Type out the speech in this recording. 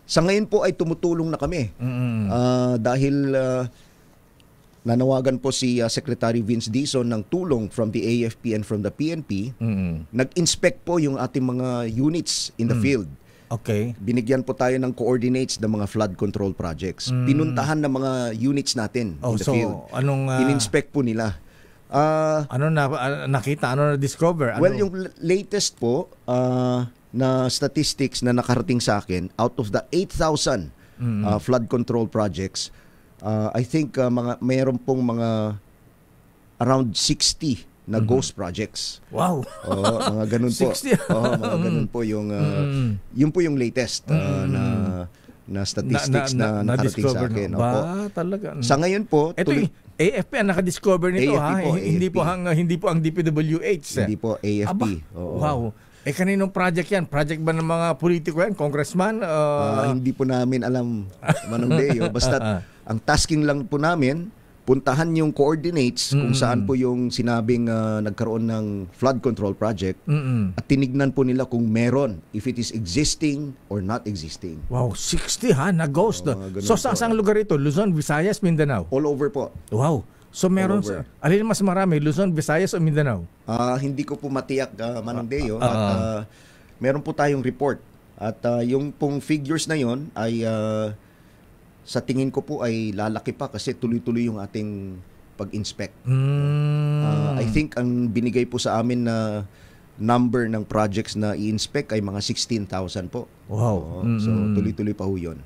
Sa ngayon po ay tumutulong na kami. Dahil nanawagan po si Secretary Vince Dizon ng tulong from the AFP and from the PNP. Nag-inspect po yung ating mga units in the field. Okay. Binigyan po tayo ng coordinates ng mga flood control projects. Pinuntahan ng mga units natin in the field. In-inspect po nila. Ano nakita? Ano na-discover? Well, yung latest po na statistics na nakarating sa akin, out of the 8,000 flood control projects, I think mayroon pong mga around 60 na ghost projects. Wow. Mga ganun po. 60. Mga ganun po yung yun po yung latest na statistics na nakarating sa akin. Talaga. Sa ngayon po, ito AFP ang nakadiscover nito, AFP po, hindi po ang DPWH. Hindi po AFP. Wow. Kaninong project yan? Project ba ng mga politiko yan? Congressman? Hindi po namin alam, Manong Leo. Basta ang tasking lang po namin, puntahan yung coordinates kung saan po yung sinabing nagkaroon ng flood control project at tinignan po nila kung meron, if it is existing or not existing. Wow, 60 na-ghost. So saan lugar ito? Luzon, Visayas, Mindanao? All over po. Wow. So meron, alin mas marami, Luzon, Visayas o Mindanao? Hindi ko po matiyak, Manong Deo. At meron po tayong report. At yung pong figures na yon ay sa tingin ko po ay lalaki pa kasi tuloy-tuloy yung ating pag-inspect. I think ang binigay po sa amin na number ng projects na i-inspect ay mga 16,000 po. Wow. So tuloy-tuloy pa ho yun.